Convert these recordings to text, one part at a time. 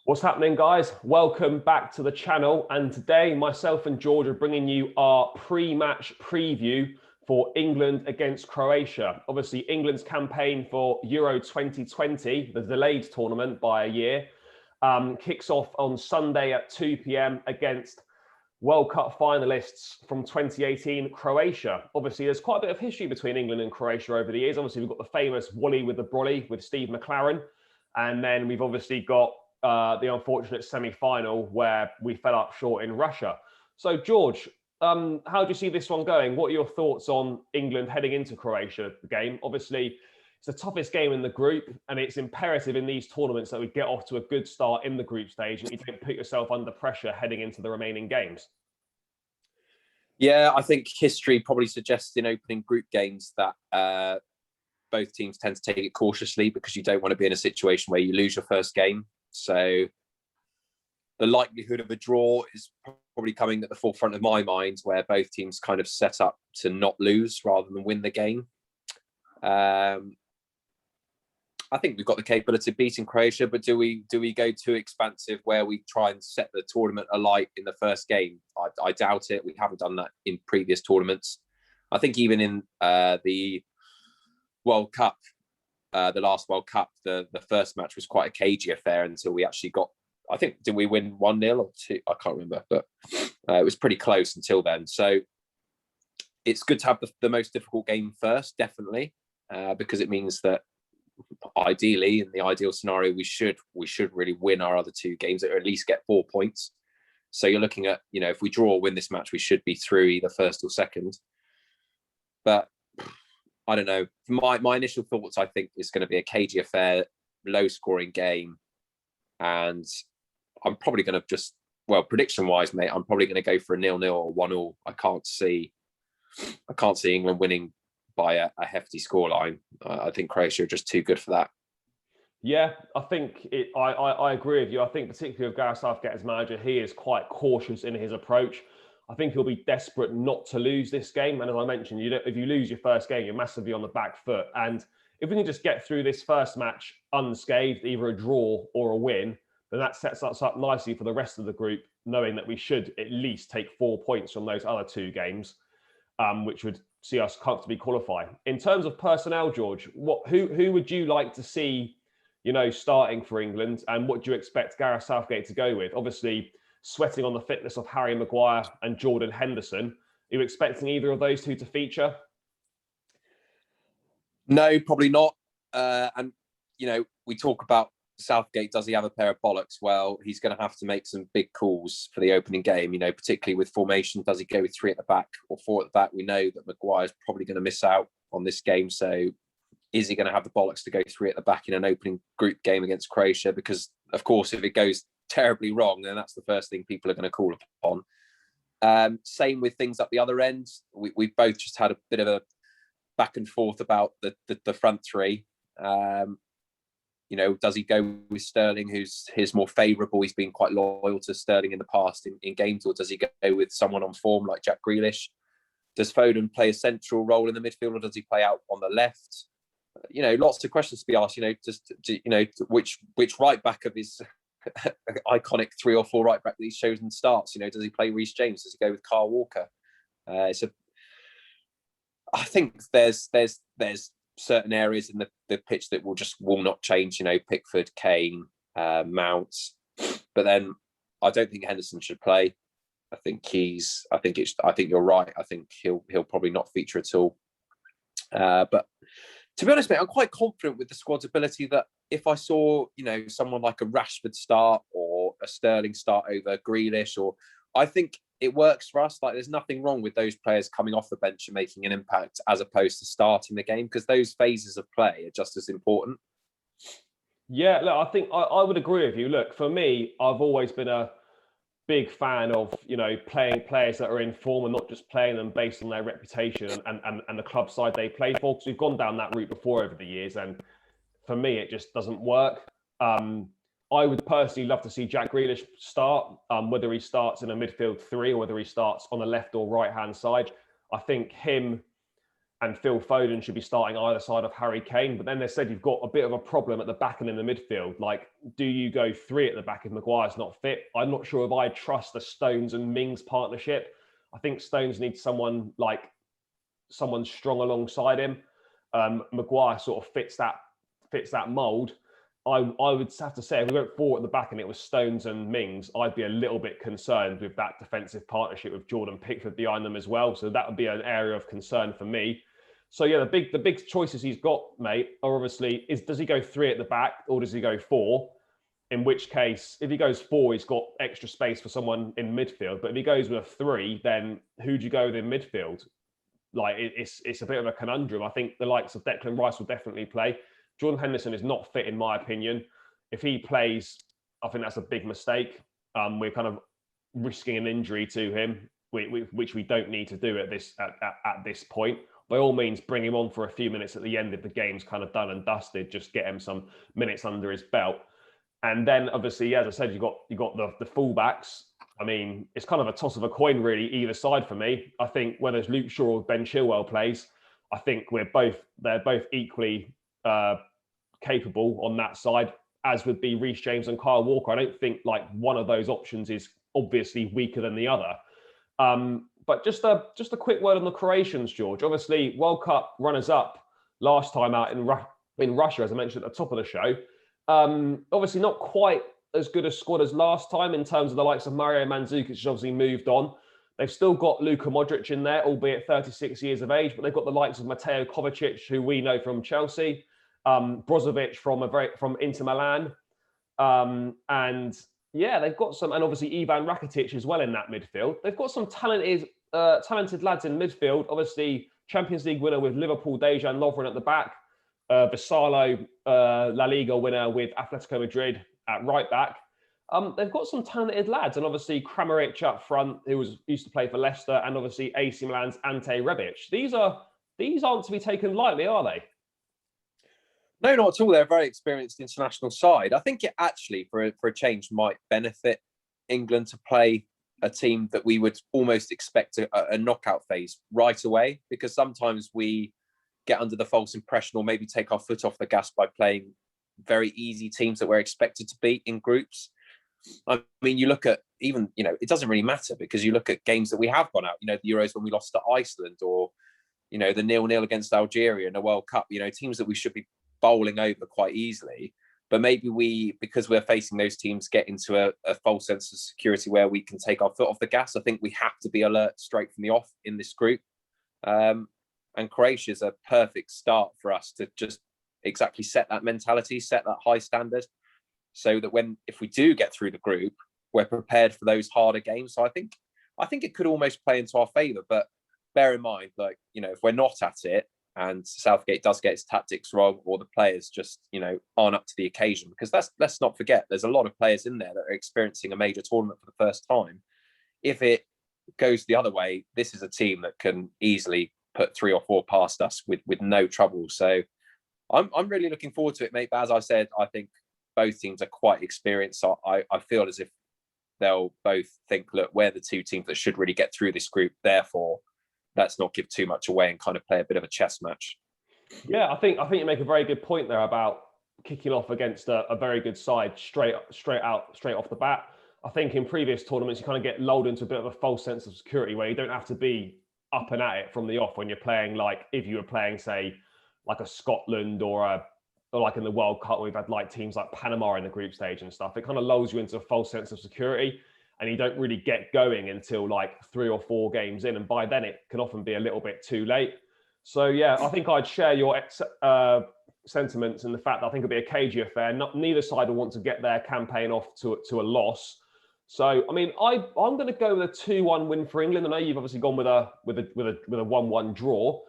What's happening, guys? Welcome back to the channel. And today, myself and George are bringing you our pre-match preview for England against Croatia. Obviously, England's campaign for Euro 2020, the delayed tournament by a year, kicks off on Sunday at 2 p.m. against World Cup finalists from 2018, Croatia. Obviously, there's quite a bit of history between England and Croatia over the years. Obviously, we've got the famous Wally with the Brolly with Steve McLaren. And then we've obviously got the unfortunate semi-final where we fell up short in Russia. So, George, how do you see this one going? What are your thoughts on England heading into Croatia game? Obviously, it's the toughest game in the group, and it's imperative in these tournaments that we get off to a good start in the group stage and you don't put yourself under pressure heading into the remaining games. Yeah, I think history probably suggests in opening group games that both teams tend to take it cautiously because you don't want to be in a situation where you lose your first game. So the likelihood of a draw is probably coming at the forefront of my mind, where both teams kind of set up to not lose rather than win the game. I think we've got the capability of beating Croatia, but do we go too expansive where we try and set the tournament alight in the first game? I doubt it. We haven't done that in previous tournaments. I think even in the World Cup, the last World Cup, the first match was quite a cagey affair until we actually got, I think, did we win 1-0 or 2? I can't remember, but it was pretty close until then. So it's good to have the most difficult game first, definitely, because it means that ideally, in the ideal scenario, we should really win our other two games, or at least get 4 points. So you're looking at, if we draw or win this match, we should be through either first or second. But I don't know. My initial thoughts, I think, is going to be a cagey affair, low-scoring game, and I'm probably going to prediction-wise, mate, I'm probably going to go for a 0-0 or 1-0. I can't see England winning by a hefty scoreline. I think Croatia are just too good for that. Yeah, I think I agree with you. I think particularly with Gareth Southgate as manager, he is quite cautious in his approach. I think he'll be desperate not to lose this game. And as I mentioned, if you lose your first game, you're massively on the back foot. And if we can just get through this first match unscathed, either a draw or a win, then that sets us up nicely for the rest of the group, knowing that we should at least take 4 points from those other two games, which would see us comfortably qualify. In terms of personnel, George, who would you like to see, starting for England, and what do you expect Gareth Southgate to go with? Obviously, sweating on the fitness of Harry Maguire and Jordan Henderson. Are you expecting either of those two to feature? No, probably not. And we talk about Southgate, does he have a pair of bollocks? Well, he's going to have to make some big calls for the opening game, particularly with formation. Does he go with 3 at the back or 4 at the back? We know that Maguire's probably going to miss out on this game. So is he going to have the bollocks to go 3 at the back in an opening group game against Croatia? Because, of course, if it goes terribly wrong, then that's the first thing people are going to call upon. Same with things at the other end. We've both just had a bit of a back and forth about the front three. Does he go with Sterling, who's his more favourable? He's been quite loyal to Sterling in the past in games, or does he go with someone on form like Jack Grealish? Does Foden play a central role in the midfield, or does he play out on the left? Lots of questions to be asked. Which right back of his iconic 3 or 4 right back that he's chosen starts? Does he play Reece James? Does he go with Kyle Walker? I think there's certain areas in the pitch that will not change. Pickford, Kane, Mount, but then I don't think Henderson should play. I think you're right. I think he'll probably not feature at all. But to be honest, mate, I'm quite confident with the squad's ability that if I saw, someone like a Rashford start or a Sterling start over Grealish, or I think it works for us. Like, there's nothing wrong with those players coming off the bench and making an impact as opposed to starting the game, because those phases of play are just as important. Yeah, look, I think I would agree with you. Look, for me, I've always been a big fan of, playing players that are in form and not just playing them based on their reputation and the club side they play for, because we've gone down that route before over the years. And for me, it just doesn't work. I would personally love to see Jack Grealish start, whether he starts in a midfield 3 or whether he starts on the left or right-hand side. I think him and Phil Foden should be starting either side of Harry Kane. But then they said you've got a bit of a problem at the back and in the midfield. Like, do you go 3 at the back if Maguire's not fit? I'm not sure if I trust the Stones and Mings partnership. I think Stones needs someone strong alongside him. Maguire sort of fits that mould. I would have to say, if we went 4 at the back and it was Stones and Mings, I'd be a little bit concerned with that defensive partnership with Jordan Pickford behind them as well. So that would be an area of concern for me. So yeah, the big choices he's got, mate, are obviously, does he go 3 at the back or does he go 4? In which case, if he goes 4, he's got extra space for someone in midfield. But if he goes with a 3, then who do you go with in midfield? Like, it's a bit of a conundrum. I think the likes of Declan Rice will definitely play. Jordan Henderson is not fit, in my opinion. If he plays, I think that's a big mistake. We're kind of risking an injury to him, which we don't need to do at this point. By all means, bring him on for a few minutes at the end if the game's kind of done and dusted. Just get him some minutes under his belt. And then, obviously, as I said, you got the fullbacks. I mean, it's kind of a toss of a coin, really, either side for me. I think whether it's Luke Shaw or Ben Chilwell plays, I think they're both equally capable on that side, as would be Reece James and Kyle Walker. I don't think like one of those options is obviously weaker than the other. But just a quick word on the Croatians, George. Obviously, World Cup runners-up last time out in Russia, as I mentioned at the top of the show. Obviously, not quite as good a squad as last time in terms of the likes of Mario Mandzukic, which obviously moved on. They've still got Luka Modric in there, albeit 36 years of age, but they've got the likes of Mateo Kovacic, who we know from Chelsea, Brozovic from Inter Milan, and yeah, they've got some, and obviously Ivan Rakitic as well in that midfield. They've got some talented lads in midfield. Obviously, Champions League winner with Liverpool, Dejan Lovren at the back. Vassallo, La Liga winner with Atletico Madrid at right back. They've got some talented lads, and obviously Kramaric up front, who used to play for Leicester, and obviously AC Milan's Ante Rebic. These aren't to be taken lightly, are they? No, not at all. They're a very experienced international side. I think it actually, for a change, might benefit England to play a team that we would almost expect a knockout phase right away, because sometimes we get under the false impression or maybe take our foot off the gas by playing very easy teams that we're expected to beat in groups. I mean, you look at even, it doesn't really matter, because you look at games that we have gone out, the Euros when we lost to Iceland, or, the 0-0 against Algeria in the World Cup, teams that we should be bowling over quite easily. But maybe because we're facing those teams, get into a false sense of security where we can take our foot off the gas. I think we have to be alert straight from the off in this group. And Croatia is a perfect start for us to just exactly set that mentality, set that high standard, so that if we do get through the group, we're prepared for those harder games. So I think it could almost play into our favour. But bear in mind, if we're not at it, and Southgate does get his tactics wrong, or the players just, aren't up to the occasion, because let's not forget, there's a lot of players in there that are experiencing a major tournament for the first time. If it goes the other way, this is a team that can easily put 3 or 4 past us with no trouble. So I'm really looking forward to it, mate. But as I said, I think both teams are quite experienced. So I feel as if they'll both think, look, we're the 2 teams that should really get through this group. Therefore, let's not give too much away and kind of play a bit of a chess match. Yeah, I think you make a very good point there about kicking off against a very good side straight off the bat. I think in previous tournaments you kind of get lulled into a bit of a false sense of security where you don't have to be up and at it from the off when you're playing, like if you were playing, say, like a Scotland or like in the World Cup, we've had like teams like Panama in the group stage and stuff. It kind of lulls you into a false sense of security, and you don't really get going until like 3 or 4 games in, and by then it can often be a little bit too late. So yeah, I think I'd share your sentiments in the fact that I think it'll be a cagey affair. Neither side will want to get their campaign off to a loss. So I mean, I'm going to go with a 2-1 win for England. I know you've obviously gone with a 1-1 draw,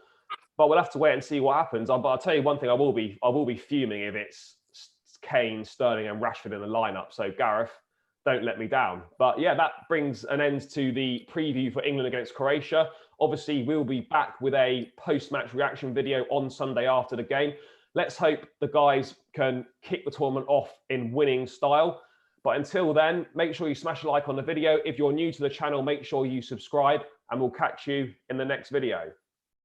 but we'll have to wait and see what happens. But I'll tell you one thing: I will be fuming if it's Kane, Sterling, and Rashford in the lineup. So Gareth, don't let me down. But yeah, that brings an end to the preview for England against Croatia. Obviously, we'll be back with a post-match reaction video on Sunday after the game. Let's hope the guys can kick the tournament off in winning style. But until then, make sure you smash a like on the video. If you're new to the channel, make sure you subscribe, and we'll catch you in the next video.